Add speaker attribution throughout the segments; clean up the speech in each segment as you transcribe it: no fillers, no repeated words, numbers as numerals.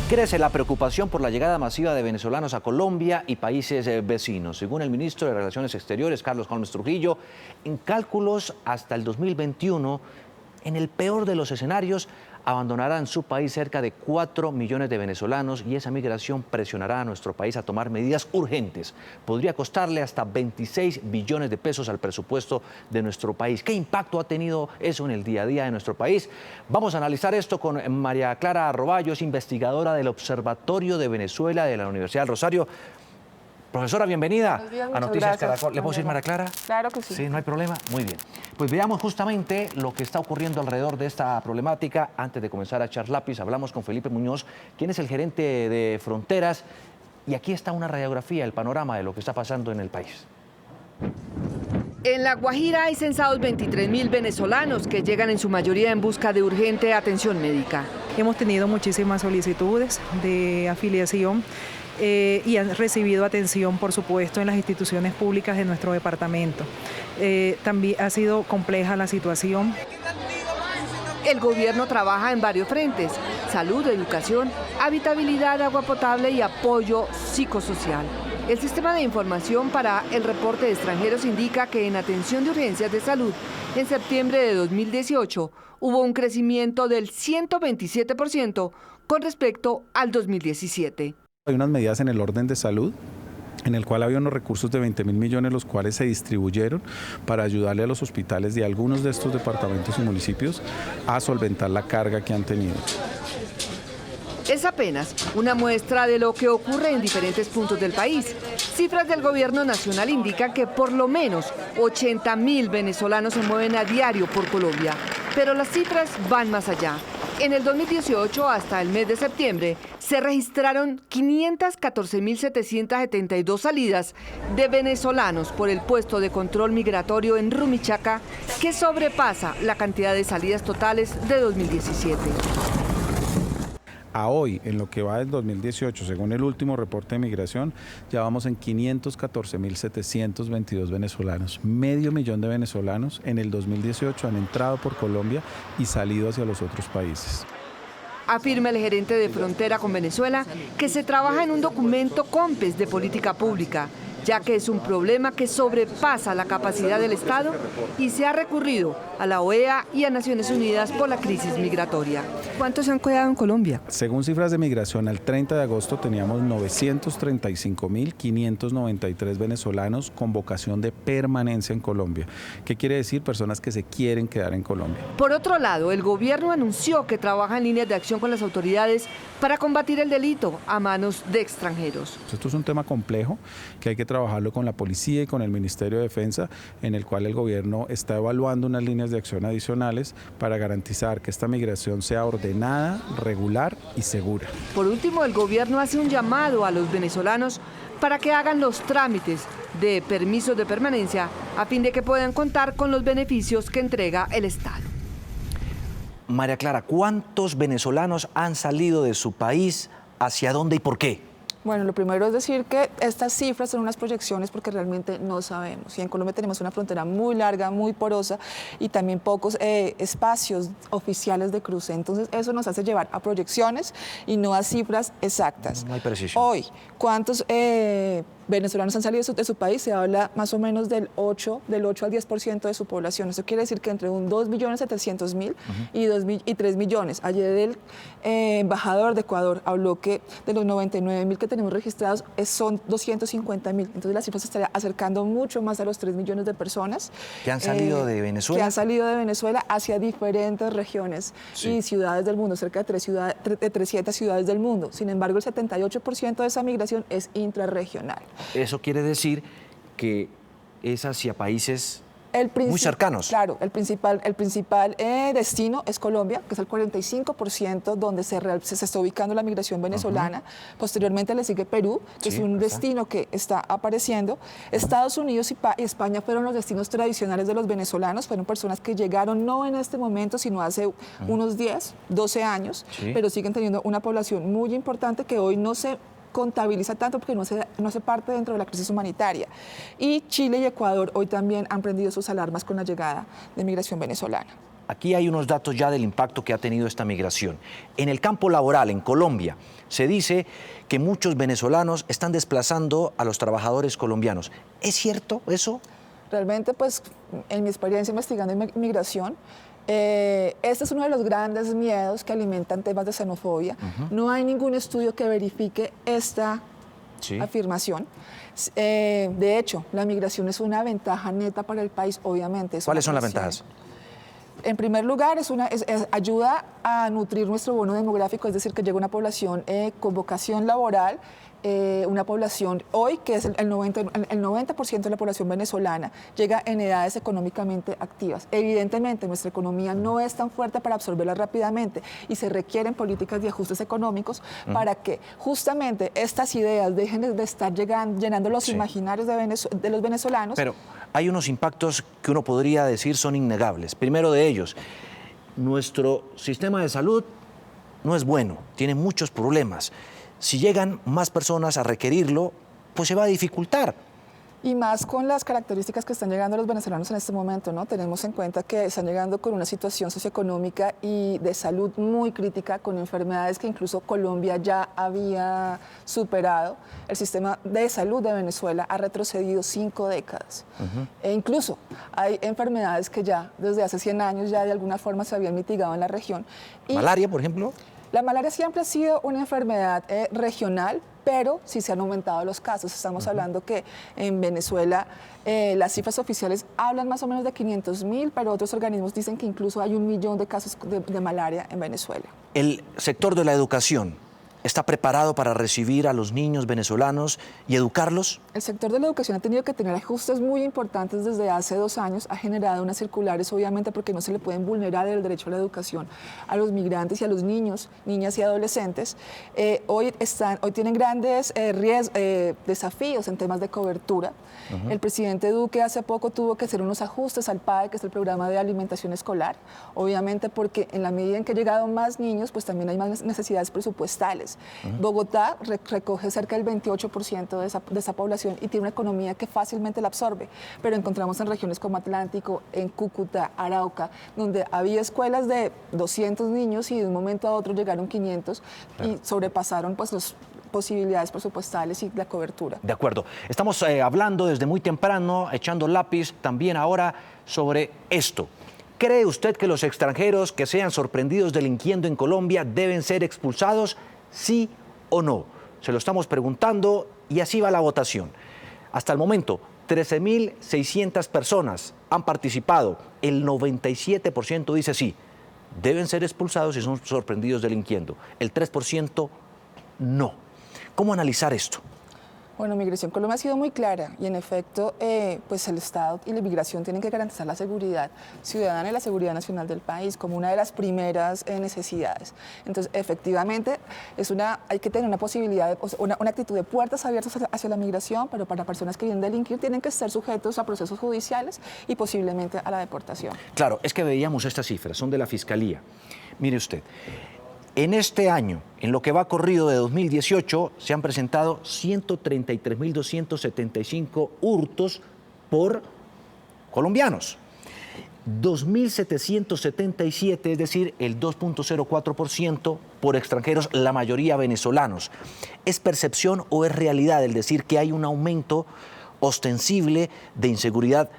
Speaker 1: Crece la preocupación por la llegada masiva de venezolanos a Colombia y países vecinos. Según el ministro de Relaciones Exteriores, Carlos Holmes Trujillo, en cálculos hasta el 2021, en el peor de los escenarios, abandonarán su país cerca de 4 millones de venezolanos y esa migración presionará a nuestro país a tomar medidas urgentes. Podría costarle hasta 26 billones de pesos al presupuesto de nuestro país. ¿Qué impacto ha tenido eso en el día a día de nuestro país? Vamos a analizar esto con María Clara Arroballo, es investigadora del Observatorio de Venezuela de la Universidad del Rosario. Profesora, bienvenida a Noticias Caracol. ¿Le puedo decir María Clara?
Speaker 2: Claro que sí.
Speaker 1: Sí, no hay problema. Muy bien. Pues veamos justamente lo que está ocurriendo alrededor de esta problemática. Antes de comenzar a echar lápiz, hablamos con Felipe Muñoz, quien es el gerente de Fronteras. Y aquí está una radiografía, el panorama de lo que está pasando en el país.
Speaker 3: En La Guajira hay censados 23.000 venezolanos que llegan en su mayoría en busca de urgente atención médica.
Speaker 2: Hemos tenido muchísimas solicitudes de afiliación y han recibido atención, por supuesto, en las instituciones públicas de nuestro departamento. También ha sido compleja la situación.
Speaker 3: El gobierno trabaja en varios frentes: salud, educación, habitabilidad, agua potable y apoyo psicosocial. El sistema de información para el reporte de extranjeros indica que en atención de urgencias de salud, en septiembre de 2018, hubo un crecimiento del 127% con respecto al 2017.
Speaker 4: Hay unas medidas en el orden de salud, en el cual había unos recursos de 20.000 millones, los cuales se distribuyeron para ayudarle a los hospitales de algunos de estos departamentos y municipios a solventar la carga que han tenido.
Speaker 3: Es apenas una muestra de lo que ocurre en diferentes puntos del país. Cifras del gobierno nacional indican que por lo menos 80.000 venezolanos se mueven a diario por Colombia, pero las cifras van más allá. En el 2018, hasta el mes de septiembre, se registraron 514.772 salidas de venezolanos por el puesto de control migratorio en Rumichaca, que sobrepasa la cantidad de salidas totales de 2017.
Speaker 4: A hoy, en lo que va del 2018, según el último reporte de migración, ya vamos en 514.722 venezolanos. Medio millón de venezolanos en el 2018 han entrado por Colombia y salido hacia los otros países.
Speaker 3: Afirma el gerente de Frontera con Venezuela que se trabaja en un documento COMPES de política pública, ya que es un problema que sobrepasa la capacidad del Estado y se ha recurrido a la OEA y a Naciones Unidas por la crisis migratoria. ¿Cuántos se han quedado en Colombia?
Speaker 4: Según cifras de migración, al 30 de agosto teníamos 935.593 venezolanos con vocación de permanencia en Colombia. ¿Qué quiere decir? Personas que se quieren quedar en Colombia.
Speaker 3: Por otro lado, el gobierno anunció que trabaja en líneas de acción con las autoridades para combatir el delito a manos de extranjeros.
Speaker 4: Esto es un tema complejo que hay que trabajarlo con la policía y con el Ministerio de Defensa, en el cual el gobierno está evaluando unas líneas de acción adicionales para garantizar que esta migración sea ordenada, regular y segura.
Speaker 3: Por último, el gobierno hace un llamado a los venezolanos para que hagan los trámites de permisos de permanencia a fin de que puedan contar con los beneficios que entrega el Estado.
Speaker 1: María Clara, ¿cuántos venezolanos han salido de su país? ¿Hacia dónde y por qué?
Speaker 5: Bueno, lo primero es decir que estas cifras son unas proyecciones porque realmente no sabemos. Y en Colombia tenemos una frontera muy larga, muy porosa y también pocos espacios oficiales de cruce. Entonces eso nos hace llevar a proyecciones y no a cifras exactas.
Speaker 1: No hay precisión.
Speaker 5: Hoy, ¿cuántos venezolanos han salido de su país? Se habla más o menos del 8 al 10% de su población. Eso quiere decir que entre un 2.700.000 y 3 millones. Ayer el embajador de Ecuador habló que de los 99.000 que tenemos registrados son 250.000. Entonces la cifra se estaría acercando mucho más a los 3 millones de personas.
Speaker 1: ¿Que han salido de Venezuela?
Speaker 5: Que han salido de Venezuela hacia diferentes regiones y ciudades del mundo, cerca de 300 ciudades del mundo. Sin embargo, el 78% de esa migración es intrarregional.
Speaker 1: Eso quiere decir que es hacia países muy cercanos.
Speaker 5: Claro, el principal destino es Colombia, que es el 45% donde se está ubicando la migración venezolana. Posteriormente le sigue Perú, que es un destino que está apareciendo. Estados Unidos y España fueron los destinos tradicionales de los venezolanos, fueron personas que llegaron no en este momento, sino hace unos 10, 12 años, pero siguen teniendo una población muy importante que hoy no se contabiliza tanto porque no hace parte dentro de la crisis humanitaria. Y Chile y Ecuador hoy también han prendido sus alarmas con la llegada de migración venezolana.
Speaker 1: aquí hay unos datos ya del impacto que ha tenido esta migración. En el campo laboral, en Colombia, se dice que muchos venezolanos están desplazando a los trabajadores colombianos. ¿Es cierto eso?
Speaker 5: Realmente, pues, en mi experiencia investigando inmigración, este es uno de los grandes miedos que alimentan temas de xenofobia. No hay ningún estudio que verifique esta afirmación. De hecho, la migración es una ventaja neta para el país, obviamente.
Speaker 1: ¿Cuáles son las ventajas?
Speaker 5: En primer lugar, ayuda a nutrir nuestro bono demográfico, es decir, que llega una población con vocación laboral, una población hoy que es el 90% de la población venezolana llega en edades económicamente activas. Evidentemente, nuestra economía no es tan fuerte para absorberla rápidamente y se requieren políticas de ajustes económicos para que justamente estas ideas dejen de estar llenando los imaginarios de los venezolanos.
Speaker 1: Pero hay unos impactos que uno podría decir son innegables. Primero de ellos, nuestro sistema de salud no es bueno, tiene muchos problemas. Si llegan más personas a requerirlo, pues se va a dificultar.
Speaker 5: Y más con las características que están llegando los venezolanos en este momento, ¿no? Tenemos en cuenta que están llegando con una situación socioeconómica y de salud muy crítica, con enfermedades que incluso Colombia ya había superado. El sistema de salud de Venezuela ha retrocedido 5 décadas. E incluso hay enfermedades que ya desde hace 100 años ya de alguna forma se habían mitigado en la región.
Speaker 1: ¿Malaria, por ejemplo?
Speaker 5: La malaria siempre ha sido una enfermedad regional, pero sí se han aumentado los casos. Estamos hablando que en Venezuela las cifras oficiales hablan más o menos de 500.000, pero otros organismos dicen que incluso hay 1 millón de casos de malaria en Venezuela.
Speaker 1: El sector de la educación está preparado para recibir a los niños venezolanos y educarlos.
Speaker 5: El sector de la educación ha tenido que tener ajustes muy importantes desde hace 2 años. Ha generado unas circulares, obviamente, porque no se le pueden vulnerar el derecho a la educación a los migrantes y a los niños, niñas y adolescentes. Hoy tienen grandes desafíos en temas de cobertura. El presidente Duque hace poco tuvo que hacer unos ajustes al PAE, que es el programa de alimentación escolar, obviamente porque en la medida en que llegaron más niños, pues también hay más necesidades presupuestales. Bogotá recoge cerca del 28% de esa población y tiene una economía que fácilmente la absorbe, pero encontramos en regiones como Atlántico, en Cúcuta, Arauca, donde había escuelas de 200 niños y de un momento a otro llegaron 500 y sobrepasaron pues las posibilidades presupuestales y la cobertura.
Speaker 1: De acuerdo. Estamos hablando desde muy temprano, echando lápiz también ahora sobre esto. ¿Cree usted que los extranjeros que sean sorprendidos delinquiendo en Colombia deben ser expulsados? ¿Sí o no? Se lo estamos preguntando y así va la votación. Hasta el momento, 13.600 personas han participado. El 97% dice sí, deben ser expulsados si son sorprendidos delinquiendo. El 3% no. ¿Cómo analizar esto?
Speaker 5: Bueno, Migración Colombia ha sido muy clara y en efecto, pues el Estado y la inmigración tienen que garantizar la seguridad ciudadana y la seguridad nacional del país como una de las primeras necesidades. Entonces, efectivamente, hay que tener una posibilidad, una actitud de puertas abiertas hacia la migración, pero para personas que vienen a delinquir tienen que estar sujetos a procesos judiciales y posiblemente a la deportación. Claro,
Speaker 1: es que veíamos estas cifras, son de la Fiscalía. Mire usted. En este año, en lo que va corrido de 2018, se han presentado 133.275 hurtos por colombianos. 2.777, es decir, el 2.04% por extranjeros, la mayoría venezolanos. ¿Es percepción o es realidad el decir que hay un aumento ostensible de inseguridad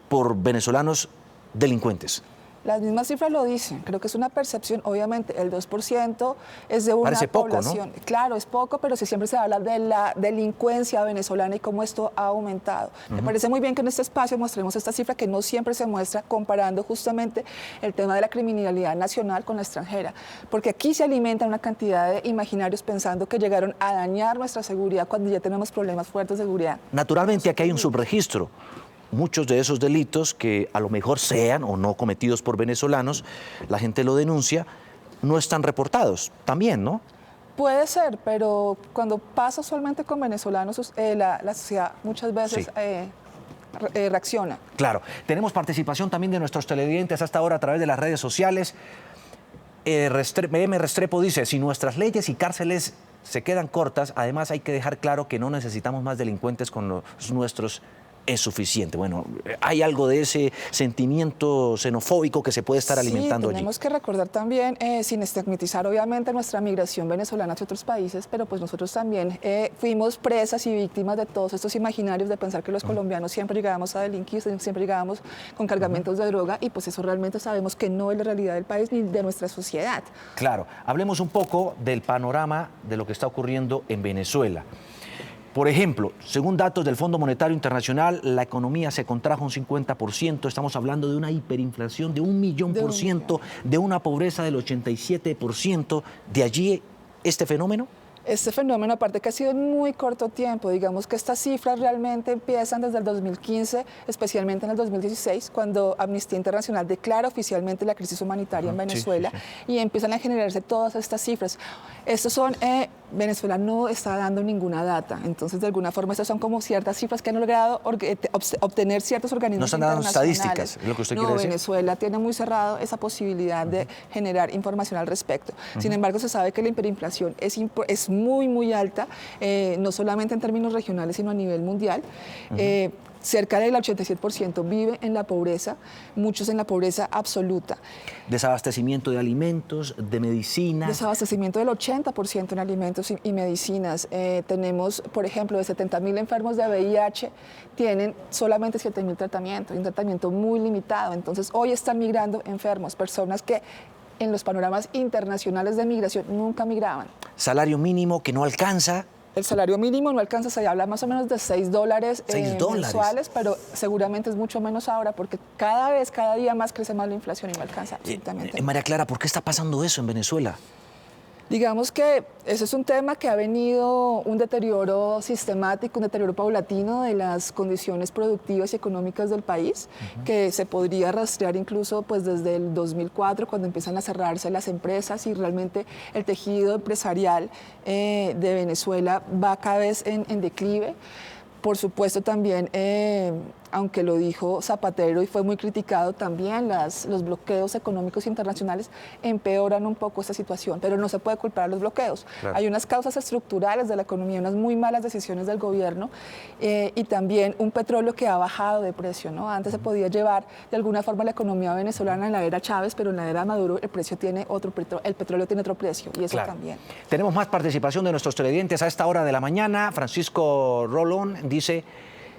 Speaker 1: por venezolanos delincuentes?
Speaker 5: Las mismas cifras lo dicen, creo que es una percepción, obviamente el 2% es de una
Speaker 1: Parece poco,
Speaker 5: población.
Speaker 1: ¿no?
Speaker 5: Claro, es poco, pero siempre se habla de la delincuencia venezolana y cómo esto ha aumentado. Me parece muy bien que en este espacio mostremos esta cifra que no siempre se muestra comparando justamente el tema de la criminalidad nacional con la extranjera, porque aquí se alimenta una cantidad de imaginarios pensando que llegaron a dañar nuestra seguridad cuando ya tenemos problemas fuertes de seguridad.
Speaker 1: Naturalmente aquí hay un subregistro. Muchos de esos delitos que a lo mejor sean o no cometidos por venezolanos, la gente lo denuncia, no están reportados también, ¿no?
Speaker 5: Puede ser, pero cuando pasa usualmente con venezolanos, la sociedad muchas veces reacciona.
Speaker 1: Claro. Tenemos participación también de nuestros televidentes hasta ahora a través de las redes sociales. BM Restrepo dice, si nuestras leyes y cárceles se quedan cortas, además hay que dejar claro que no necesitamos más delincuentes con los nuestros es suficiente. Bueno, hay algo de ese sentimiento xenofóbico que se puede estar alimentando allí.
Speaker 5: Sí, tenemos que recordar también, sin estigmatizar obviamente nuestra migración venezolana hacia otros países, pero pues nosotros también fuimos presas y víctimas de todos estos imaginarios de pensar que los colombianos siempre llegábamos a delinquir, siempre llegábamos con cargamentos de droga, y pues eso realmente sabemos que no es la realidad del país ni de nuestra sociedad.
Speaker 1: Claro, hablemos un poco del panorama de lo que está ocurriendo en Venezuela. Por ejemplo, según datos del Fondo Monetario Internacional, la economía se contrajo un 50%, estamos hablando de una hiperinflación de 1.000.000%, de una pobreza del 87%. ¿De allí este fenómeno?
Speaker 5: Este fenómeno, aparte que ha sido en muy corto tiempo, digamos que estas cifras realmente empiezan desde el 2015, especialmente en el 2016, cuando Amnistía Internacional declara oficialmente la crisis humanitaria en Venezuela, y empiezan a generarse todas estas cifras. Estos son, Venezuela no está dando ninguna data, entonces de alguna forma estas son como ciertas cifras que han logrado obtener ciertos organismos internacionales.
Speaker 1: No están dando estadísticas, es lo que usted quiere decir.
Speaker 5: Venezuela tiene muy cerrado esa posibilidad de generar información al respecto. Sin embargo, se sabe que la hiperinflación es muy alta, no solamente en términos regionales, sino a nivel mundial. Cerca del 87% vive en la pobreza, muchos en la pobreza absoluta.
Speaker 1: Desabastecimiento de alimentos, de medicinas.
Speaker 5: Desabastecimiento del 80% en alimentos y medicinas. Tenemos, por ejemplo, de 70.000 enfermos de VIH, tienen solamente 7.000 tratamientos, un tratamiento muy limitado. Entonces, hoy están migrando enfermos, personas que en los panoramas internacionales de migración nunca migraban.
Speaker 1: Salario mínimo que no alcanza.
Speaker 5: El salario mínimo no alcanza, se habla más o menos de $6 mensuales, pero seguramente es mucho menos ahora, porque cada día más crece más la inflación y no alcanza absolutamente.
Speaker 1: María Clara, ¿por qué está pasando eso en Venezuela?
Speaker 5: Digamos que ese es un tema que ha venido un deterioro sistemático, un deterioro paulatino de las condiciones productivas y económicas del país, que se podría rastrear incluso pues, desde el 2004, cuando empiezan a cerrarse las empresas y realmente el tejido empresarial de Venezuela va cada vez en declive. Por supuesto también, aunque lo dijo Zapatero y fue muy criticado, también los bloqueos económicos internacionales empeoran un poco esta situación, pero no se puede culpar a los bloqueos. Claro. Hay unas causas estructurales de la economía, unas muy malas decisiones del gobierno y también un petróleo que ha bajado de precio, ¿no? Antes se podía llevar de alguna forma la economía venezolana en la era Chávez, pero en la era Maduro el petróleo tiene otro precio y eso también.
Speaker 1: Tenemos más participación de nuestros televidentes a esta hora de la mañana. Francisco Rolón dice: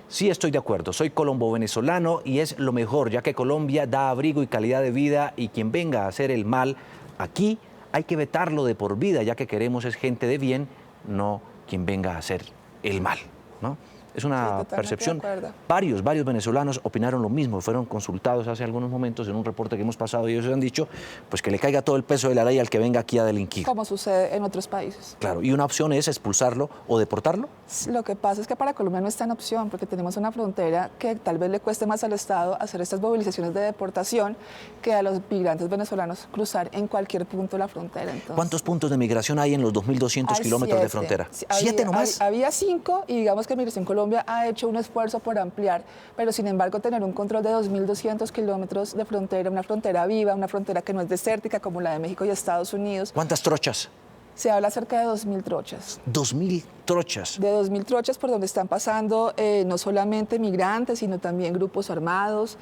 Speaker 1: sí, estoy de acuerdo, soy colombo-venezolano y es lo mejor, ya que Colombia da abrigo y calidad de vida, y quien venga a hacer el mal aquí hay que vetarlo de por vida, ya que queremos es gente de bien, no quien venga a hacer el mal, ¿no? Es una percepción. Varios venezolanos opinaron lo mismo, fueron consultados hace algunos momentos en un reporte que hemos pasado y ellos han dicho pues que le caiga todo el peso de la ley al que venga aquí a delinquir.
Speaker 5: Como sucede en otros países.
Speaker 1: Claro, y una opción es expulsarlo o deportarlo.
Speaker 5: Lo que pasa es que para Colombia no está en opción, porque tenemos una frontera que tal vez le cueste más al Estado hacer estas movilizaciones de deportación que a los migrantes venezolanos cruzar en cualquier punto de la frontera. Entonces,
Speaker 1: ¿cuántos puntos de migración hay en los 2.200 kilómetros de frontera? ¿7 nomás?
Speaker 5: Había 5 y digamos que Migración Colombia ha hecho un esfuerzo por ampliar, pero sin embargo tener un control de 2.200 kilómetros de frontera, una frontera viva, una frontera que no es desértica como la de México y Estados Unidos.
Speaker 1: ¿Cuántas trochas?
Speaker 5: Se habla cerca de 2.000 trochas.
Speaker 1: 2.000 trochas.
Speaker 5: De 2.000 trochas por donde están pasando no solamente migrantes, sino también grupos armados,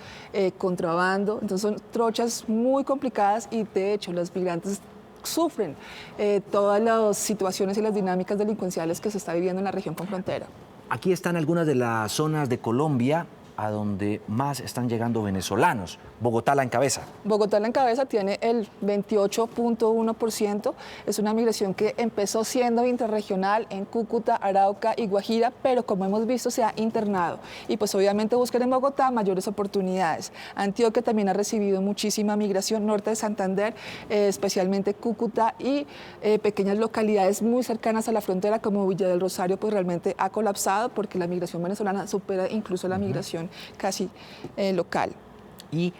Speaker 5: contrabando. Entonces son trochas muy complicadas y de hecho los migrantes sufren todas las situaciones y las dinámicas delincuenciales que se está viviendo en la región con frontera.
Speaker 1: Aquí están algunas de las zonas de Colombia a donde más están llegando venezolanos. Bogotá la encabeza.
Speaker 5: Bogotá la encabeza, tiene el 28.1%. Es una migración que empezó siendo interregional en Cúcuta, Arauca y Guajira, pero como hemos visto se ha internado. Y pues obviamente buscan en Bogotá mayores oportunidades. Antioquia también ha recibido muchísima migración, norte de Santander, especialmente Cúcuta y pequeñas localidades muy cercanas a la frontera como Villa del Rosario, pues realmente ha colapsado porque la migración venezolana supera incluso la migración casi local.
Speaker 1: Y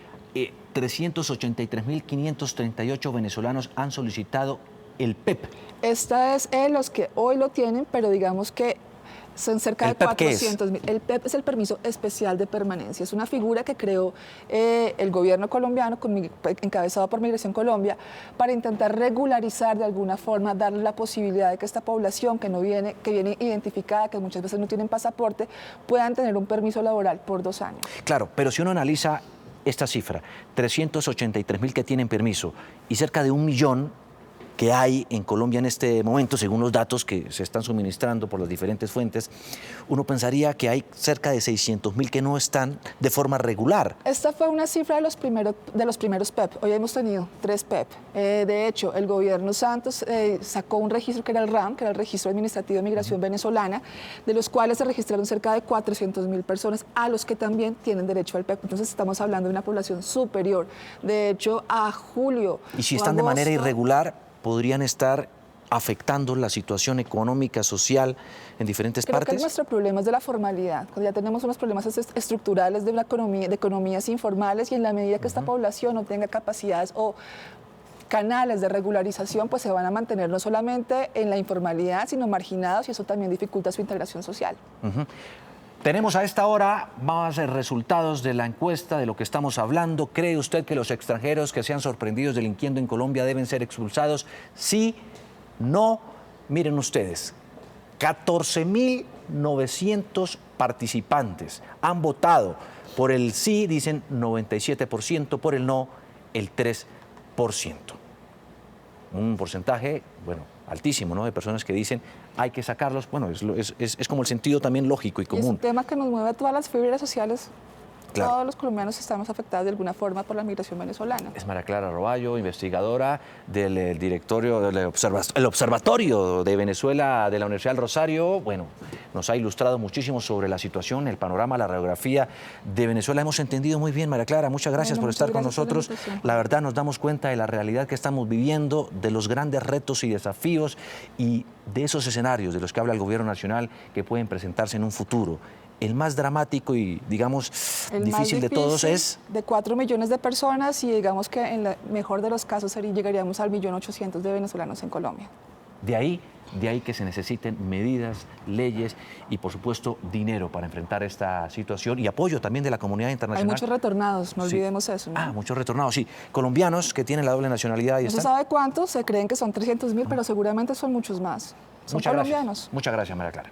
Speaker 1: 383.538 venezolanos han solicitado el PEP.
Speaker 5: Esta es los que hoy lo tienen, pero digamos que Son cerca de
Speaker 1: ¿El PEP qué es?
Speaker 5: 400.000. El PEP es el permiso especial de permanencia. Es una figura que creó el gobierno colombiano, encabezado por Migración Colombia, para intentar regularizar de alguna forma, darle la posibilidad de que esta población que viene identificada, que muchas veces no tienen pasaporte, puedan tener un permiso laboral por 2 años.
Speaker 1: Claro, pero si uno analiza esta cifra, 383.000 que tienen permiso y cerca de 1 millón que hay en Colombia en este momento, según los datos que se están suministrando por las diferentes fuentes, uno pensaría que hay cerca de 600.000 que no están de forma regular.
Speaker 5: Esta fue una cifra de los primeros PEP. Hoy hemos tenido 3 PEP. De hecho, el gobierno Santos sacó un registro que era el RAM, que era el Registro Administrativo de Migración Venezolana, de los cuales se registraron cerca de 400.000 personas, a los que también tienen derecho al PEP. Entonces estamos hablando de una población superior. De hecho, a julio.
Speaker 1: Y si están de manera irregular, podrían estar afectando la situación económica, social en diferentes
Speaker 5: Creo
Speaker 1: partes.
Speaker 5: que nuestro problema es de la formalidad. Cuando ya tenemos unos problemas estructurales de economías informales, y en la medida que esta población no tenga capacidades o canales de regularización, pues se van a mantener no solamente en la informalidad, sino marginados, y eso también dificulta su integración social.
Speaker 1: Tenemos a esta hora más resultados de la encuesta de lo que estamos hablando. ¿Cree usted que los extranjeros que sean sorprendidos delinquiendo en Colombia deben ser expulsados? Sí, no. Miren ustedes, 14.900 participantes han votado. Por el sí dicen 97%, por el no el 3%. Un porcentaje, bueno, altísimo, ¿no?, de personas que dicen hay que sacarlos. Bueno, es como el sentido también lógico y común.
Speaker 5: Es un tema que nos mueve a todas las fibras sociales.
Speaker 1: Claro.
Speaker 5: Todos los colombianos estamos afectados de alguna forma por la migración venezolana.
Speaker 1: Es María Clara Roballo, investigadora del directorio del Observatorio de Venezuela de la Universidad del Rosario. Bueno, nos ha ilustrado muchísimo sobre la situación, el panorama, la radiografía de Venezuela. Hemos entendido muy bien, María Clara. Muchas gracias por estar con nosotros. La verdad, nos damos cuenta de la realidad que estamos viviendo, de los grandes retos y desafíos y de esos escenarios de los que habla el Gobierno Nacional que pueden presentarse en un futuro. El más dramático y, digamos, difícil de todos es...
Speaker 5: De 4 millones de personas, y digamos que en el mejor de los casos llegaríamos al 1.800.000 de venezolanos en Colombia.
Speaker 1: De ahí que se necesiten medidas, leyes y, por supuesto, dinero para enfrentar esta situación y apoyo también de la comunidad internacional.
Speaker 5: Hay muchos retornados, no olvidemos eso, ¿no?
Speaker 1: Muchos retornados, sí. Colombianos que tienen la doble nacionalidad y
Speaker 5: no
Speaker 1: están...
Speaker 5: se sabe cuántos, se creen que son 300.000, pero seguramente son muchos más. Son colombianos.
Speaker 1: Muchas gracias, María Clara.